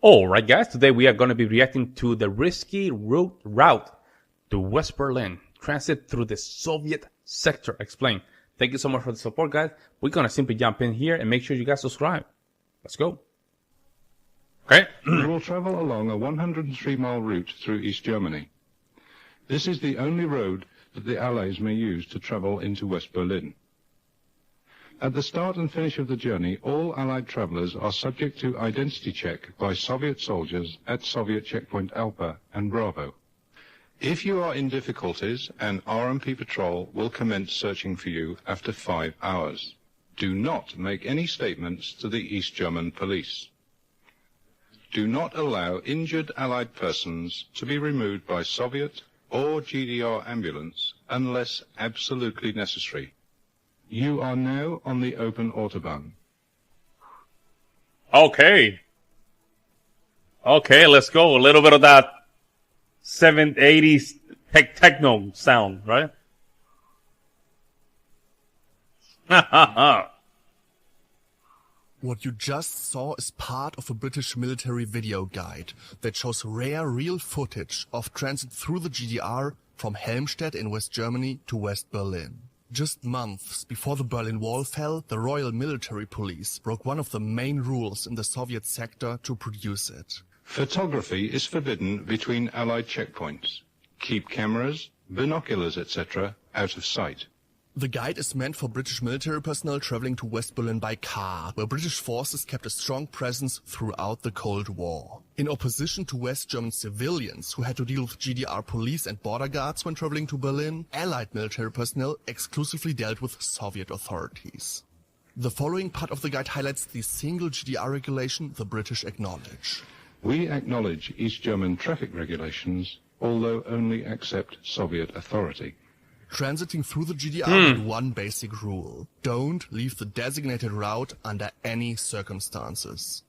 All right, guys, today we are going to be reacting to the risky route to West Berlin, transit through the Soviet sector. Explain. Thank you so much for the support, guys. We're going to simply jump in here and make sure you guys subscribe. Let's go. Okay. You will travel along a 103-mile route through East Germany. This is the only road that the Allies may use to travel into West Berlin. At the start and finish of the journey, all Allied travelers are subject to identity check by Soviet soldiers at Soviet checkpoint Alpha and Bravo. If you are in difficulties, an RMP patrol will commence searching for you after 5 hours. Do not make any statements to the East German police. Do not allow injured Allied persons to be removed by Soviet or GDR ambulance unless absolutely necessary. You are now on the open Autobahn. Okay, let's go. A little bit of that 80s techno sound, right? What you just saw is part of a British military video guide that shows rare real footage of transit through the GDR from Helmstedt in West Germany to West Berlin. Just months before the Berlin Wall fell, the Royal Military Police broke one of the main rules in the Soviet sector to produce it. Photography is forbidden between Allied checkpoints. Keep cameras, binoculars, etc. out of sight. The guide is meant for British military personnel traveling to West Berlin by car, where British forces kept a strong presence throughout the Cold War. In opposition to West German civilians who had to deal with GDR police and border guards when traveling to Berlin, Allied military personnel exclusively dealt with Soviet authorities. The following part of the guide highlights the single GDR regulation the British acknowledge. We acknowledge East German traffic regulations, although only accept Soviet authority. Transiting through the GDR with one basic rule. Don't leave the designated route under any circumstances.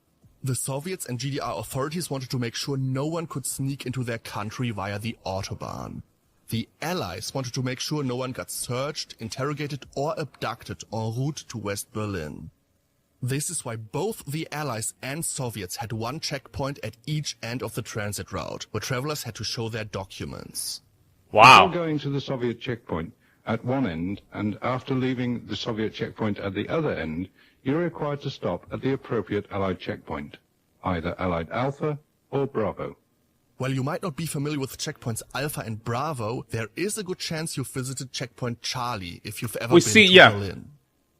The Soviets and GDR authorities wanted to make sure no one could sneak into their country via the Autobahn. The Allies wanted to make sure no one got searched, interrogated or abducted en route to West Berlin. This is why both the Allies and Soviets had one checkpoint at each end of the transit route, where travelers had to show their documents. Wow. Before going to the Soviet checkpoint at one end and after leaving the Soviet checkpoint at the other end, you're required to stop at the appropriate Allied checkpoint, either Allied Alpha or Bravo. While you might not be familiar with checkpoints Alpha and Bravo, there is a good chance you've visited checkpoint Charlie if you've ever been to Berlin.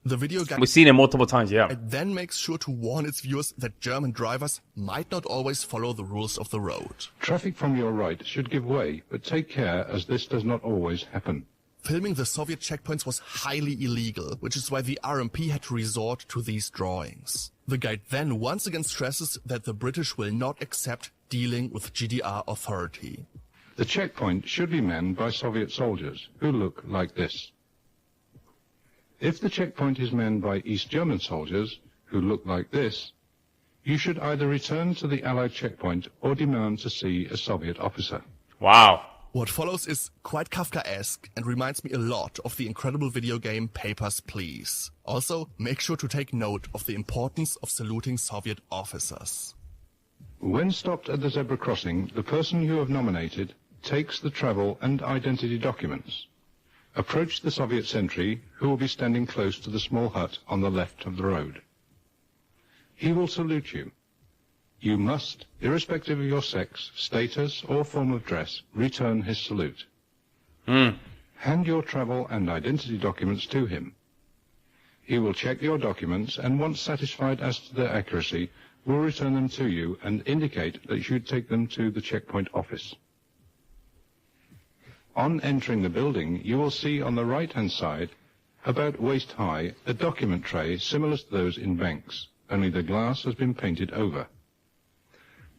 The video guide we've seen it multiple times, yeah. It then makes sure to warn its viewers that German drivers might not always follow the rules of the road. Traffic from your right should give way, but take care as this does not always happen. Filming the Soviet checkpoints was highly illegal, which is why the RMP had to resort to these drawings. The guide then once again stresses that the British will not accept dealing with GDR authority. The checkpoint should be manned by Soviet soldiers who look like this. If the checkpoint is manned by East German soldiers, who look like this, you should either return to the Allied checkpoint or demand to see a Soviet officer. Wow. What follows is quite Kafkaesque and reminds me a lot of the incredible video game Papers, Please. Also, make sure to take note of the importance of saluting Soviet officers. When stopped at the zebra crossing, the person you have nominated takes the travel and identity documents. Approach the Soviet sentry, who will be standing close to the small hut on the left of the road. He will salute you. You must, irrespective of your sex, status, or form of dress, return his salute. Hand your travel and identity documents to him. He will check your documents and, once satisfied as to their accuracy, will return them to you and indicate that you should take them to the checkpoint office. On entering the building, you will see on the right-hand side, about waist-high, a document tray similar to those in banks, only the glass has been painted over.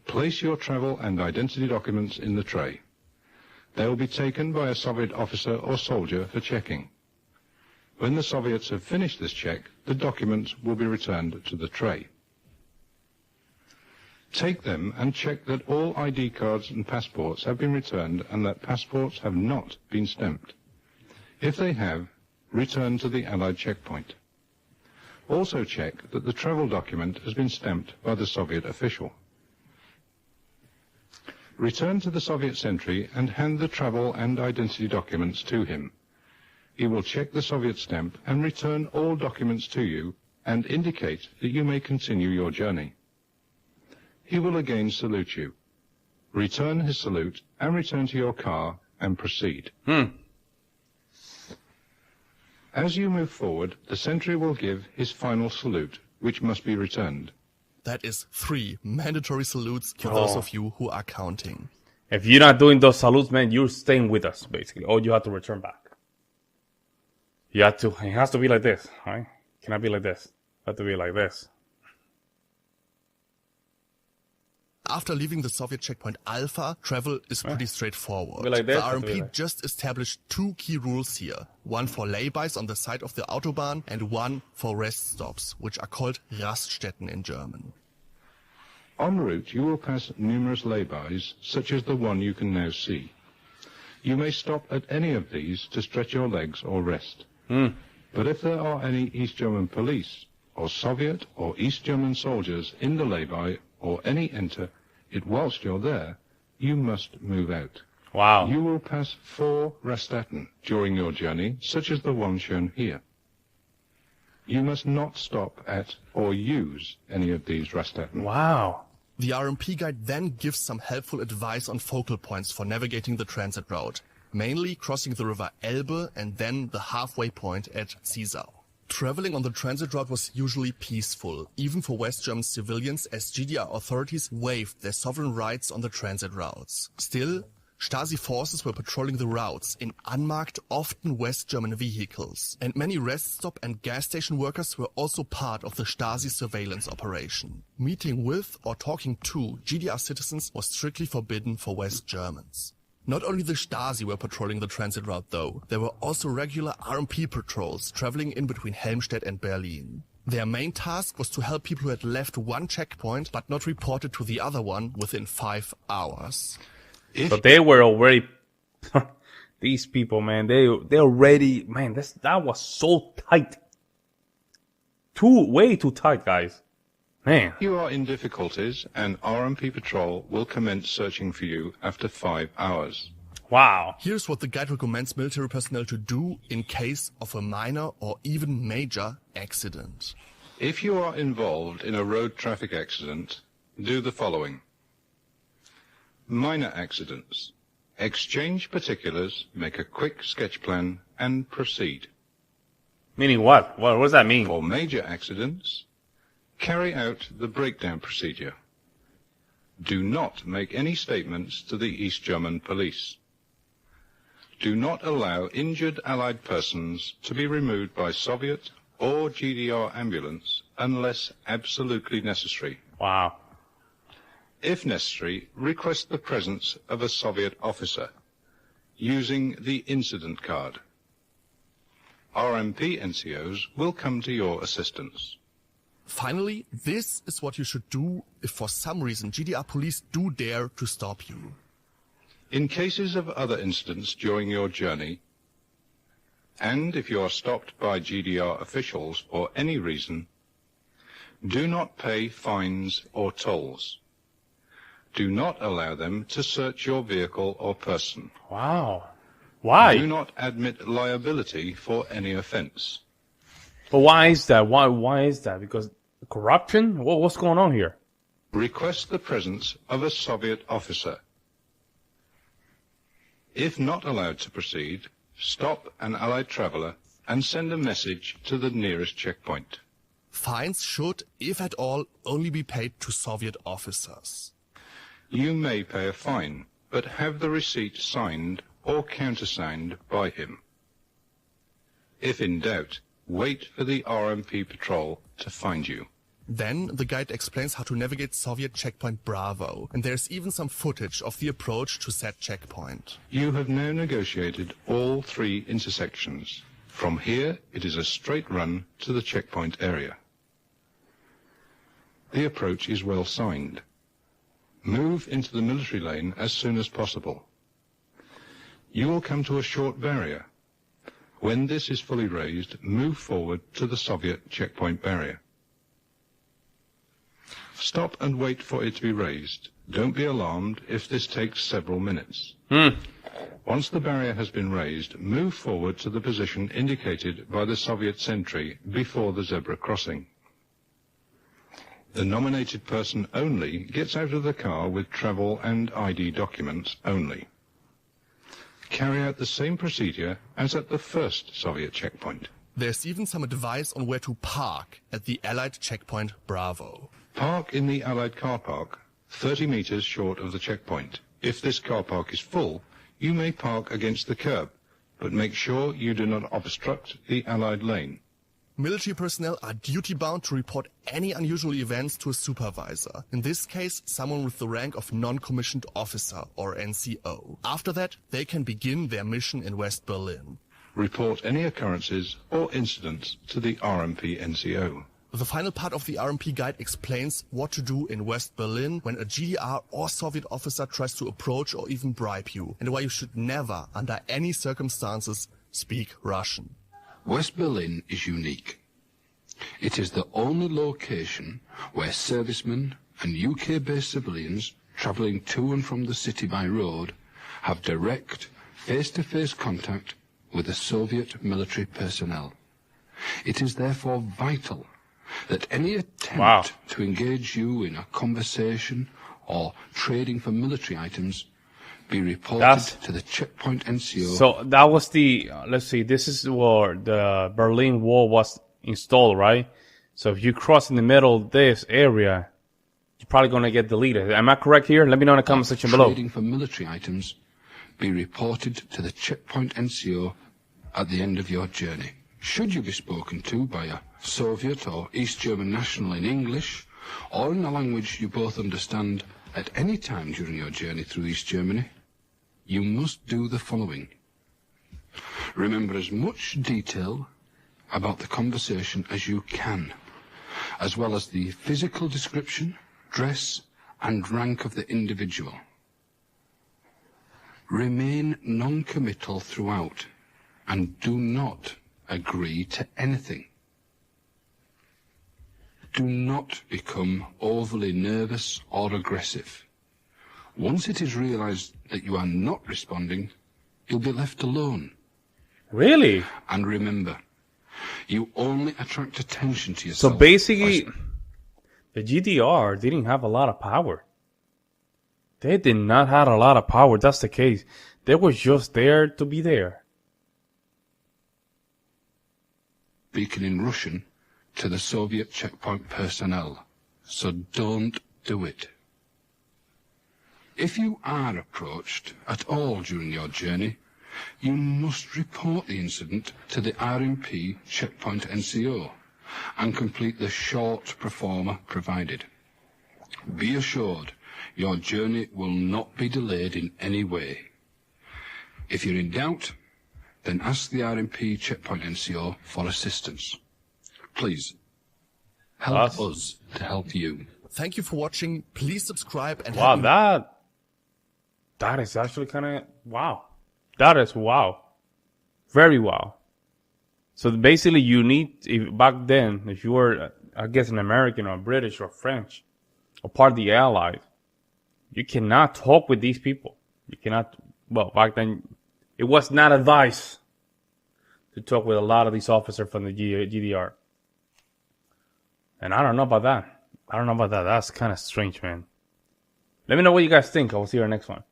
Place your travel and identity documents in the tray. They will be taken by a Soviet officer or soldier for checking. When the Soviets have finished this check, the documents will be returned to the tray. Take them and check that all ID cards and passports have been returned and that passports have not been stamped. If they have, return to the Allied checkpoint. Also check that the travel document has been stamped by the Soviet official. Return to the Soviet sentry and hand the travel and identity documents to him. He will check the Soviet stamp and return all documents to you and indicate that you may continue your journey. He will again salute you. Return his salute and return to your car and proceed. As you move forward, the sentry will give his final salute, which must be returned. That is 3 mandatory salutes for those of you who are counting. If you're not doing those salutes, man, you're staying with us, basically. Or you have to return back. You have to, it has to be like this, right? Cannot be like this. It has to be like this. After leaving the Soviet checkpoint Alpha, travel is pretty straightforward. Like this, the RMP just established 2 key rules here. One for laybys on the side of the Autobahn and one for rest stops, which are called Raststätten in German. En route, you will pass numerous laybys, such as the one you can now see. You may stop at any of these to stretch your legs or rest. But if there are any East German police, or Soviet or East German soldiers in the lay-by, or any enter it whilst you're there, you must move out. Wow. You will pass 4 Raststätten during your journey, such as the one shown here. You must not stop at or use any of these Raststätten. Wow. The RMP guide then gives some helpful advice on focal points for navigating the transit route, mainly crossing the river Elbe and then the halfway point at Ziesau. Traveling on the transit route was usually peaceful, even for West German civilians, as GDR authorities waived their sovereign rights on the transit routes. Still, Stasi forces were patrolling the routes in unmarked, often West German vehicles, and many rest stop and gas station workers were also part of the Stasi surveillance operation. Meeting with or talking to GDR citizens was strictly forbidden for West Germans. Not only the Stasi were patrolling the transit route though, there were also regular RMP patrols traveling in between Helmstedt and Berlin. Their main task was to help people who had left one checkpoint but not reported to the other one within 5 hours. So they were already, these people, man, they already, man, that was so tight. Way too tight, guys. Man. If you are in difficulties, an RMP patrol will commence searching for you after 5 hours. Wow. Here's what the guide recommends military personnel to do in case of a minor or even major accident. If you are involved in a road traffic accident, do the following. Minor accidents. Exchange particulars, make a quick sketch plan, and proceed. Meaning what? What does that mean? For major accidents, carry out the breakdown procedure. Do not make any statements to the East German police. Do not allow injured Allied persons to be removed by Soviet or GDR ambulance unless absolutely necessary. Wow. If necessary, request the presence of a Soviet officer using the incident card. RMP NCOs will come to your assistance. Finally, this is what you should do if for some reason GDR police do dare to stop you. In cases of other incidents during your journey, and if you are stopped by GDR officials for any reason, do not pay fines or tolls. Do not allow them to search your vehicle or person. Wow. Why? Do not admit liability for any offense. But why is that? Why is that? Because corruption? What's going on here? Request the presence of a Soviet officer. If not allowed to proceed, stop an Allied traveler and send a message to the nearest checkpoint. Fines should, if at all, only be paid to Soviet officers. You may pay a fine, but have the receipt signed or countersigned by him. If in doubt, wait for the RMP patrol to find you. Then the guide explains how to navigate Soviet checkpoint Bravo, and there's even some footage of the approach to said checkpoint. You have now negotiated all 3 intersections. From here, it is a straight run to the checkpoint area. The approach is well signed. Move into the military lane as soon as possible. You will come to a short barrier. When this is fully raised, move forward to the Soviet checkpoint barrier. Stop and wait for it to be raised. Don't be alarmed if this takes several minutes. Once the barrier has been raised, move forward to the position indicated by the Soviet sentry before the zebra crossing. The nominated person only gets out of the car with travel and ID documents only. Carry out the same procedure as at the first Soviet checkpoint. There's even some advice on where to park at the Allied checkpoint Bravo. Park in the Allied car park, 30 meters short of the checkpoint. If this car park is full, you may park against the curb, but make sure you do not obstruct the Allied lane. Military personnel are duty-bound to report any unusual events to a supervisor. In this case, someone with the rank of non-commissioned officer, or NCO. After that, they can begin their mission in West Berlin. Report any occurrences or incidents to the RMP NCO. The final part of the RMP guide explains what to do in West Berlin when a GDR or Soviet officer tries to approach or even bribe you, and why you should never, under any circumstances, speak Russian. West Berlin is unique. It is the only location where servicemen and UK-based civilians travelling to and from the city by road have direct, face-to-face contact with the Soviet military personnel. It is therefore vital that any attempt to engage you in a conversation or trading for military items be reported to the checkpoint NCO. So that was the, let's see, this is where the Berlin Wall was installed, right? So if you cross in the middle of this area, you're probably going to get deleted. Am I correct here? Let me know in the comment section below. Trading for military items be reported to the checkpoint NCO at the end of your journey. Should you be spoken to by a Soviet or East German national in English, or in a language you both understand at any time during your journey through East Germany, you must do the following. Remember as much detail about the conversation as you can, as well as the physical description, dress, and rank of the individual. Remain non-committal throughout, and do not agree to anything. Do not become overly nervous or aggressive. Once it is realized that you are not responding, you'll be left alone. Really? And remember, you only attract attention to yourself. So basically, the GDR didn't have a lot of power. They did not have a lot of power. That's the case. They were just there to be there. Speaking in Russian to the Soviet checkpoint personnel, so don't do it. If you are approached at all during your journey, you must report the incident to the RMP checkpoint NCO and complete the short proforma provided. Be assured your journey will not be delayed in any way. If you're in doubt, then ask the RMP checkpoint NCO for assistance. Please, help us to help you. Thank you for watching. Please subscribe and that is actually kind of wow. That is wow. Very wow. So basically you need, back then, if you were, I guess, an American or British or French or part of the Allies, you cannot talk with these people. You cannot, well, back then, it was not advised to talk with a lot of these officers from the GDR. And I don't know about that. That's kind of strange, man. Let me know what you guys think. I will see you in the next one.